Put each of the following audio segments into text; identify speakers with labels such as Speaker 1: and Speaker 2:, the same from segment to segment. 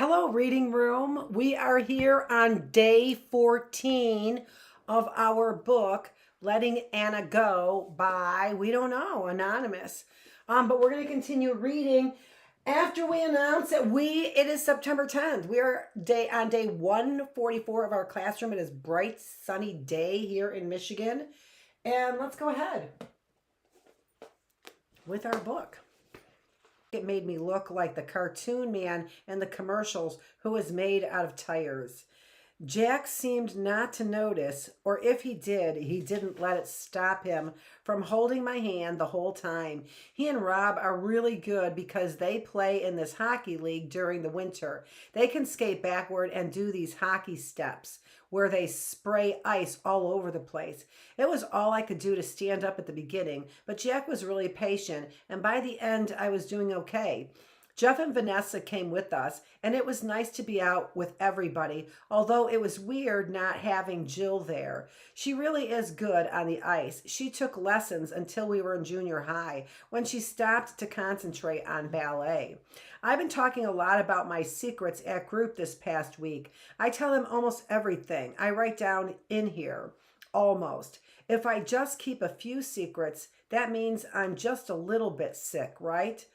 Speaker 1: Hello, Reading Room. We are here on day 14 of our book, Letting Anna Go by, we don't know, Anonymous. But we're going to continue reading after we announce that it is September 10th. We are on day 144 of our classroom. It is bright, sunny day here in Michigan. And let's go ahead with our book. It made me look like the cartoon man in the commercials who was made out of tires. Jack seemed not to notice, or if he did, he didn't let it stop him from holding my hand the whole time. He and Rob are really good because they play in this hockey league during the winter. They can skate backward and do these hockey steps where they spray ice all over the place. It was all I could do to stand up at the beginning, but Jack was really patient, and by the end, I was doing okay. Jeff and Vanessa came with us, and it was nice to be out with everybody, although it was weird not having Jill there. She really is good on the ice. She took lessons until we were in junior high, when she stopped to concentrate on ballet. I've been talking a lot about my secrets at group this past week. I tell them almost everything. I write down in here, almost. If I just keep a few secrets, that means I'm just a little bit sick, right?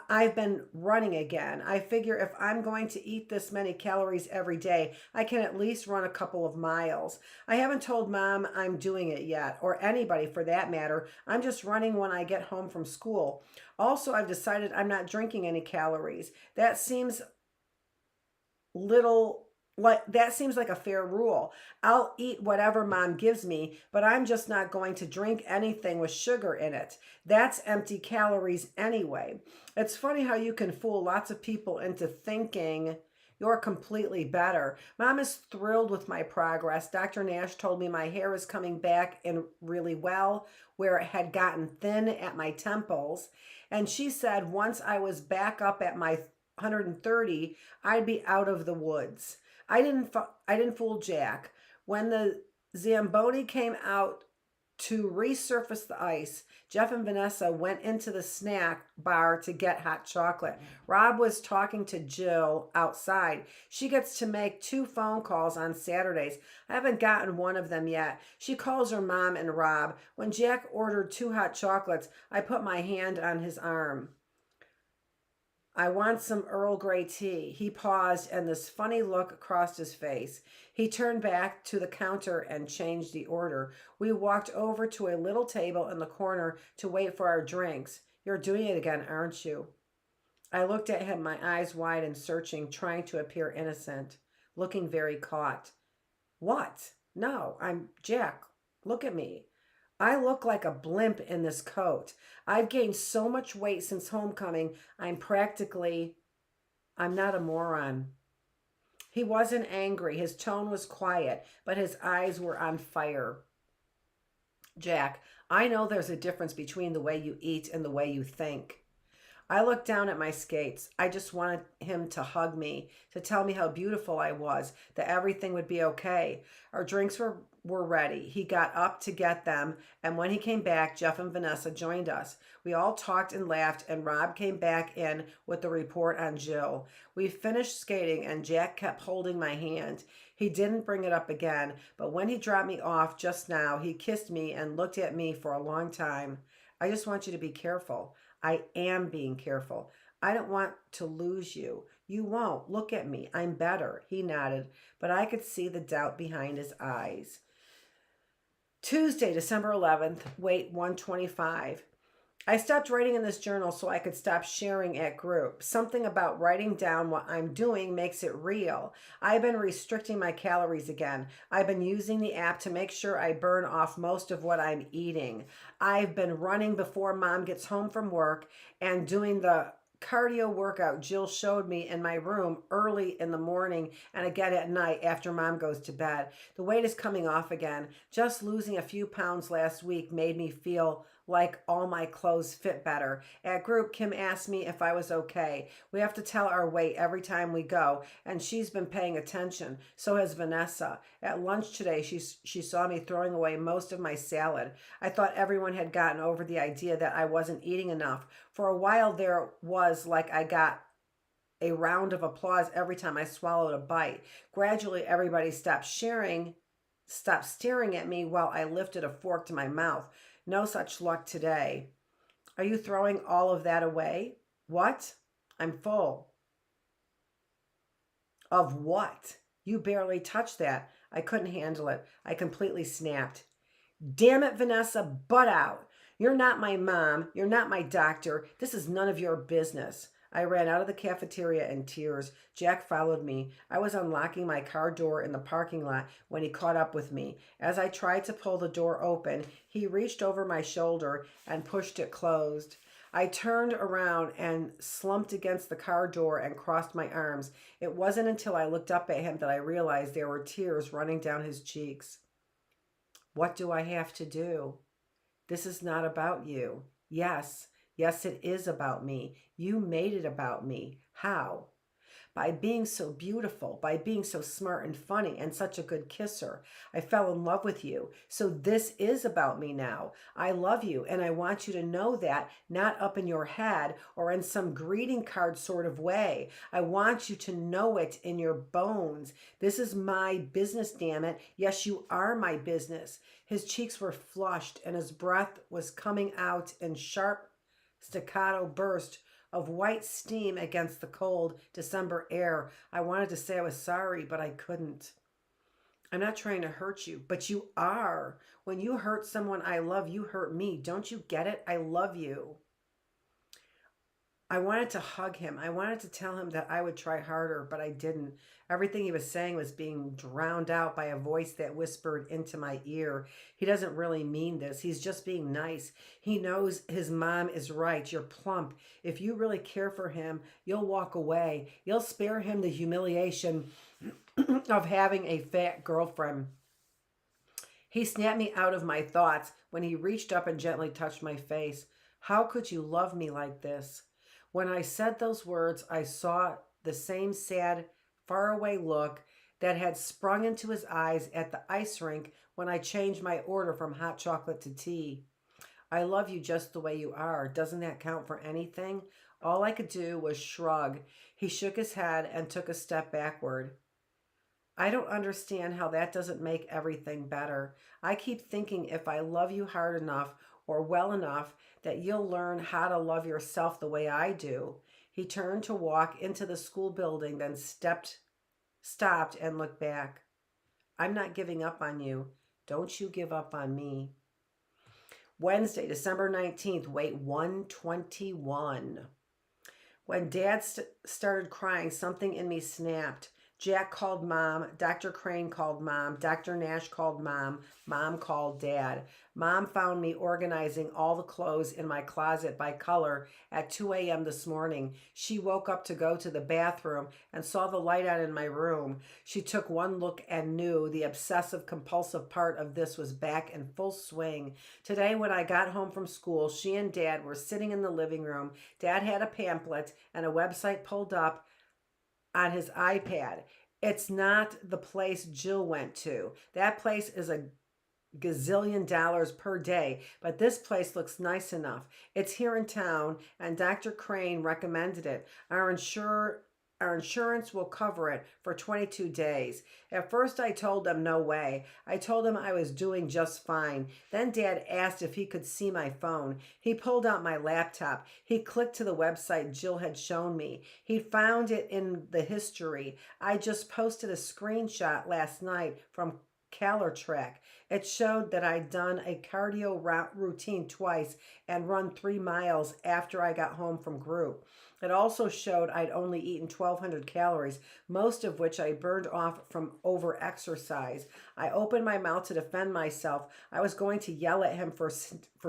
Speaker 1: I've been running again. I figure if I'm going to eat this many calories every day, I can at least run a couple of miles. I haven't told Mom I'm doing it yet, or anybody for that matter. I'm just running when I get home from school. Also, I've decided I'm not drinking any calories. That seems like a fair rule. I'll eat whatever Mom gives me, but I'm just not going to drink anything with sugar in it. That's empty calories anyway. It's funny how you can fool lots of people into thinking you're completely better. Mom is thrilled with my progress. Dr. Nash told me my hair is coming back in really well, where it had gotten thin at my temples. And she said once I was back up at my 130, I'd be out of the woods. I didn't fool Jack. When the Zamboni came out to resurface the ice, Jeff and Vanessa went into the snack bar to get hot chocolate. Rob was talking to Jill outside. She gets to make 2 phone calls on Saturdays. I haven't gotten one of them yet. She calls her mom and Rob. When Jack ordered 2 hot chocolates, I put my hand on his arm. I want some Earl Grey tea. He paused, and this funny look crossed his face. He turned back to the counter and changed the order. We walked over to a little table in the corner to wait for our drinks. You're doing it again, aren't you? I looked at him, my eyes wide and searching, trying to appear innocent, looking very caught. What? No, I'm Jack. Look at me. I look like a blimp in this coat. I've gained so much weight since homecoming, I'm not a moron. He wasn't angry. His tone was quiet, but his eyes were on fire. Jack, I know there's a difference between the way you eat and the way you think. I looked down at my skates. I just wanted him to hug me, to tell me how beautiful I was, that everything would be okay. Our drinks were ready. He got up to get them, and when he came back, Jeff and Vanessa joined us. We all talked and laughed, and Rob came back in with the report on Jill. We finished skating, and Jack kept holding my hand. He didn't bring it up again, but when he dropped me off just now, he kissed me and looked at me for a long time. I just want you to be careful. I am being careful. I don't want to lose you. You won't. Look at me. I'm better. He nodded, but I could see the doubt behind his eyes. Tuesday, December 11th, weight 125. I stopped writing in this journal so I could stop sharing at group. Something about writing down what I'm doing makes it real. I've been restricting my calories again. I've been using the app to make sure I burn off most of what I'm eating. I've been running before Mom gets home from work and doing the cardio workout Jill showed me in my room early in the morning and again at night after Mom goes to bed. The weight is coming off again. Just losing a few pounds last week made me feel like all my clothes fit better. At group, Kim asked me if I was okay. We have to tell our weight every time we go, and she's been paying attention. So has Vanessa. At lunch today, she saw me throwing away most of my salad. I thought everyone had gotten over the idea that I wasn't eating enough. For a while there was like I got a round of applause every time I swallowed a bite. Gradually, everybody stopped staring at me while I lifted a fork to my mouth. No such luck today. Are you throwing all of that away? What? I'm full. Of what? You barely touched that. I couldn't handle it. I completely snapped. Damn it, Vanessa, butt out. You're not my mom. You're not my doctor. This is none of your business. I ran out of the cafeteria in tears. Jack followed me. I was unlocking my car door in the parking lot when he caught up with me. As I tried to pull the door open, he reached over my shoulder and pushed it closed. I turned around and slumped against the car door and crossed my arms. It wasn't until I looked up at him that I realized there were tears running down his cheeks. What do I have to do? This is not about you. Yes, it is about me. You made it about me. How? By being so beautiful, by being so smart and funny and such a good kisser. I fell in love with you. So this is about me now. I love you and I want you to know that, not up in your head or in some greeting card sort of way. I want you to know it in your bones. This is my business, damn it. Yes, you are my business. His cheeks were flushed and his breath was coming out in sharp staccato burst of white steam against the cold December air. I wanted to say I was sorry, but I couldn't. I'm not trying to hurt you, but you are. When you hurt someone I love, you hurt me. Don't you get it? I love you. I wanted to hug him. I wanted to tell him that I would try harder, but I didn't. Everything he was saying was being drowned out by a voice that whispered into my ear. He doesn't really mean this. He's just being nice. He knows his mom is right. You're plump. If you really care for him, you'll walk away. You'll spare him the humiliation of having a fat girlfriend. He snapped me out of my thoughts when he reached up and gently touched my face. How could you love me like this? When I said those words, I saw the same sad, faraway look that had sprung into his eyes at the ice rink when I changed my order from hot chocolate to tea. I love you just the way you are. Doesn't that count for anything? All I could do was shrug. He shook his head and took a step backward. I don't understand how that doesn't make everything better. I keep thinking if I love you hard enough or well enough that you'll learn how to love yourself the way I do. He turned to walk into the school building, then stopped and looked back. I'm not giving up on you. Don't you give up on me. Wednesday, December 19th, weight 121. When Dad started crying, something in me snapped. Jack called Mom, Dr. Crane called Mom, Dr. Nash called Mom, Mom called Dad. Mom found me organizing all the clothes in my closet by color at 2 a.m. this morning. She woke up to go to the bathroom and saw the light on in my room. She took one look and knew the obsessive compulsive part of this was back in full swing. Today when I got home from school, she and Dad were sitting in the living room. Dad had a pamphlet and a website pulled up on his iPad. It's not the place Jill went to. That place is a gazillion dollars per day, but this place looks nice enough. It's here in town, and Dr. Crane recommended it. Our insurance will cover it for 22 days. At first, I told them no way. I told him I was doing just fine. Then Dad asked if he could see my phone. He pulled out my laptop. He clicked to the website Jill had shown me. He found it in the history. I just posted a screenshot last night from CalorTrack. It showed that I'd done a cardio routine twice and run 3 miles after I got home from group. It also showed I'd only eaten 1,200 calories, most of which I burned off from over-exercise. I opened my mouth to defend myself. I was going to yell at him for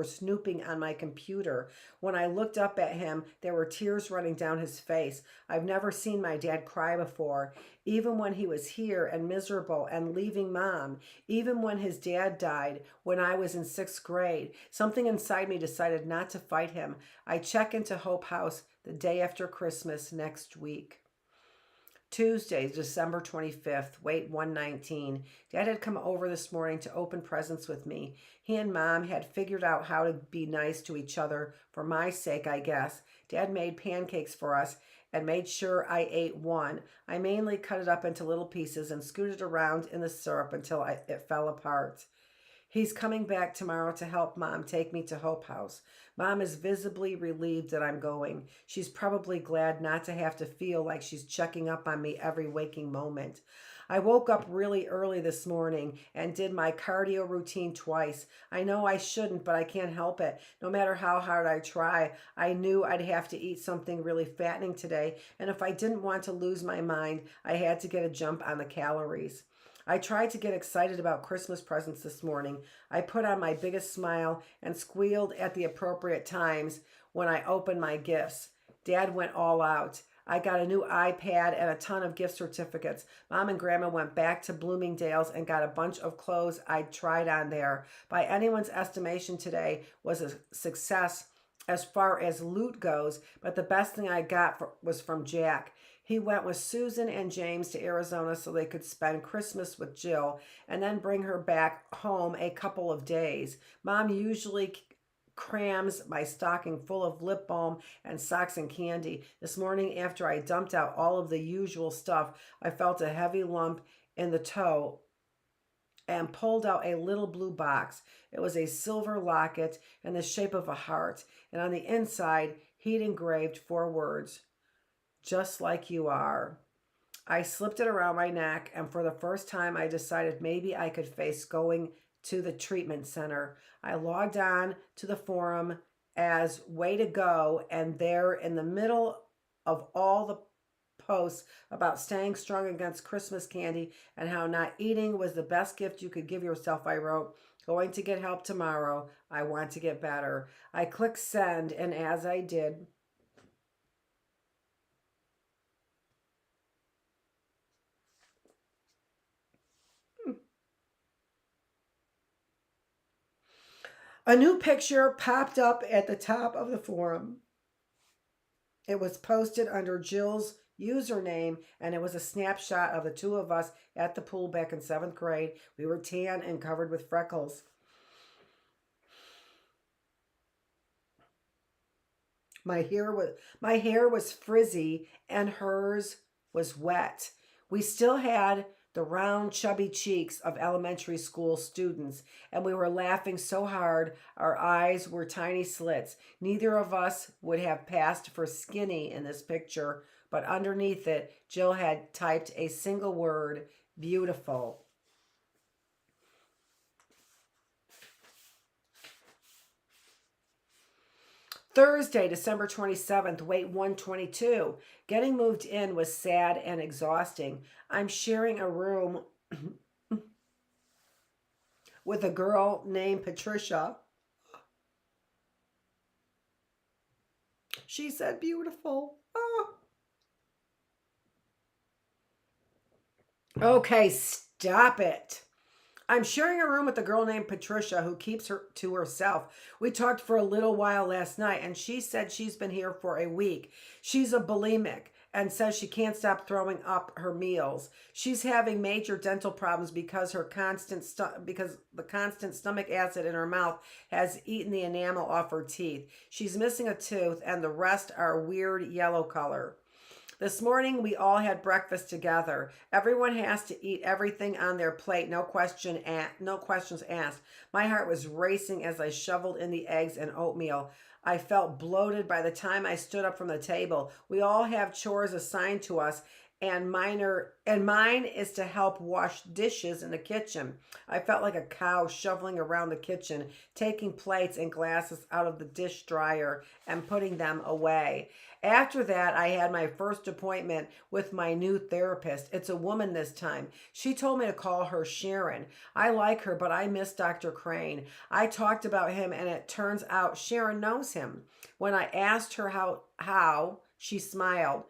Speaker 1: snooping on my computer. When I looked up at him, there were tears running down his face. I've never seen my dad cry before. Even when he was here and miserable and leaving Mom, even when his dad died when I was in 6th grade, something inside me decided not to fight him. I check into Hope House the day after Christmas next week. Tuesday, December 25th, weight 119. Dad had come over this morning to open presents with me. He and Mom had figured out how to be nice to each other for my sake, I guess. Dad made pancakes for us and made sure I ate one. I mainly cut it up into little pieces and scooted around in the syrup until it fell apart. He's coming back tomorrow to help Mom take me to Hope House. Mom is visibly relieved that I'm going. She's probably glad not to have to feel like she's checking up on me every waking moment. I woke up really early this morning and did my cardio routine twice. I know I shouldn't, but I can't help it. No matter how hard I try, I knew I'd have to eat something really fattening today, and if I didn't want to lose my mind, I had to get a jump on the calories. I tried to get excited about Christmas presents this morning. I put on my biggest smile and squealed at the appropriate times when I opened my gifts. Dad went all out. I got a new iPad and a ton of gift certificates. Mom and Grandma went back to Bloomingdale's and got a bunch of clothes I'd tried on there. By anyone's estimation today was a success as far as loot goes, but the best thing I got was from Jack. He went with Susan and James to Arizona so they could spend Christmas with Jill and then bring her back home a couple of days. Mom usually crams my stocking full of lip balm and socks and candy. This morning, after I dumped out all of the usual stuff, I felt a heavy lump in the toe and pulled out a little blue box. It was a silver locket in the shape of a heart, and on the inside, he'd engraved 4 words, "Just like you are." I slipped it around my neck, and for the first time, I decided maybe I could face going to the treatment center. I logged on to the forum as Way to Go, and there in the middle of all the posts about staying strong against Christmas candy and how not eating was the best gift you could give yourself, I wrote, "Going to get help tomorrow. I want to get better." I clicked send, and as I did, a new picture popped up at the top of the forum. It was posted under Jill's username, and it was a snapshot of the 2 of us at the pool back in 7th grade. We were tan and covered with freckles. My hair was frizzy and hers was wet. We still had the round, chubby cheeks of elementary school students, and we were laughing so hard our eyes were tiny slits. Neither of us would have passed for skinny in this picture, but underneath it, Jill had typed a single word, beautiful. Thursday, December 27th, weight 122. Getting moved in was sad and exhausting. I'm sharing a room with a girl named Patricia. She said beautiful. Oh. Okay, stop it. I'm sharing a room with a girl named Patricia who keeps her to herself. We talked for a little while last night, and she said she's been here for a week. She's a bulimic and says she can't stop throwing up her meals. She's having major dental problems because because the constant stomach acid in her mouth has eaten the enamel off her teeth. She's missing a tooth, and the rest are weird yellow color. This morning, we all had breakfast together. Everyone has to eat everything on their plate, no questions asked. My heart was racing as I shoveled in the eggs and oatmeal. I felt bloated by the time I stood up from the table. We all have chores assigned to us, and mine is to help wash dishes in the kitchen. I felt like a cow shoveling around the kitchen, taking plates and glasses out of the dish dryer and putting them away. After that, I had my first appointment with my new therapist. It's a woman this time. She told me to call her Sharon. I like her, but I miss Dr. Crane. I talked about him, and it turns out Sharon knows him. When I asked her how, she smiled.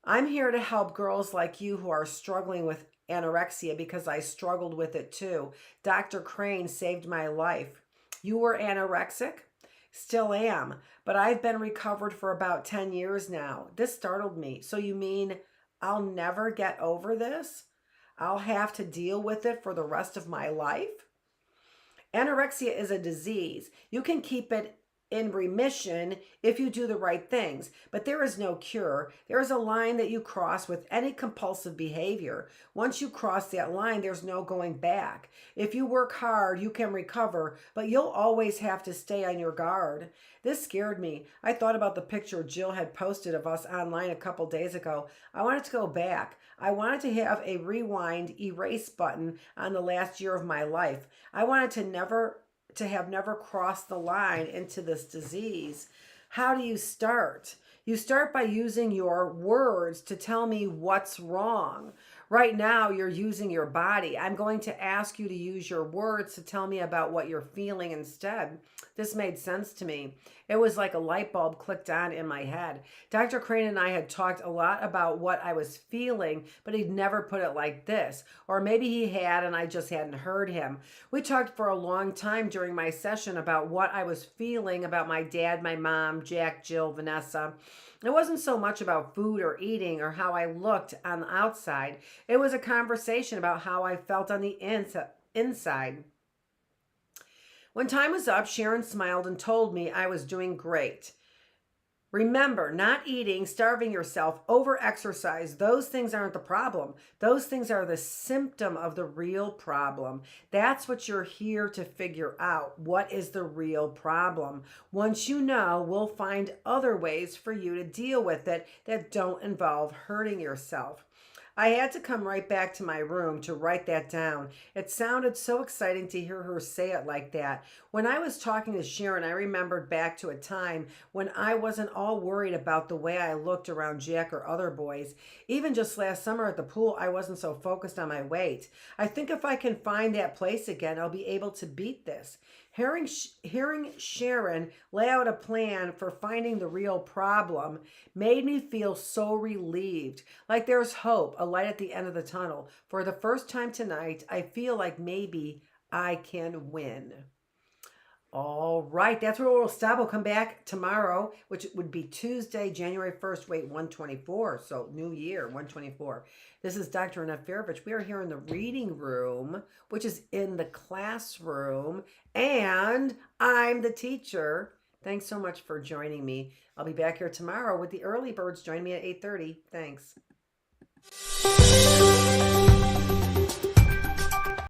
Speaker 1: "I'm here to help girls like you who are struggling with anorexia because I struggled with it too. Dr. Crane saved my life." "You were anorexic?" "Still am, but I've been recovered for about 10 years now." This startled me. "So you mean I'll never get over this. I'll have to deal with it for the rest of my life. Anorexia is a disease. You can keep it in remission if you do the right things, but there is no cure. There is a line that you cross with any compulsive behavior. Once you cross that line, there's no going back. If you work hard, you can recover, but you'll always have to stay on your guard. This scared me. I thought about the picture Jill had posted of us online a couple days ago. I wanted to go back. I wanted to have a rewind erase button on the last year of my life. I wanted to have never crossed the line into this disease. How do you start? You start by using your words to tell me what's wrong. Right now, you're using your body. I'm going to ask you to use your words to tell me about what you're feeling instead. This made sense to me. It was like a light bulb clicked on in my head. Dr. Crane and I had talked a lot about what I was feeling, but he'd never put it like this. Or maybe he had and I just hadn't heard him. We talked for a long time during my session about what I was feeling about my dad, my mom, Jack, Jill, Vanessa. It wasn't so much about food or eating or how I looked on the outside. It was a conversation about how I felt on the inside. When time was up, Sharon smiled and told me I was doing great. Remember, not eating, starving yourself, over-exercise, those things aren't the problem. Those things are the symptom of the real problem. That's what you're here to figure out. What is the real problem? Once you know, we'll find other ways for you to deal with it that don't involve hurting yourself. I had to come right back to my room to write that down. It sounded so exciting to hear her say it like that. When I was talking to Sharon, I remembered back to a time when I wasn't all worried about the way I looked around Jack or other boys. Even just last summer at the pool, I wasn't so focused on my weight. I think if I can find that place again, I'll be able to beat this. Hearing Sharon lay out a plan for finding the real problem made me feel so relieved, like there's hope, a light at the end of the tunnel. For the first time tonight, I feel like maybe I can win. All right, that's where we'll stop. We'll come back tomorrow, which would be Tuesday, January 1st. Wait, 124. So new year, 124. This is Dr. Annette Feravich. We are here in the reading room, which is in the classroom, and I'm the teacher. Thanks so much for joining me. I'll be back here tomorrow with the early birds. Join me at 8:30. Thanks.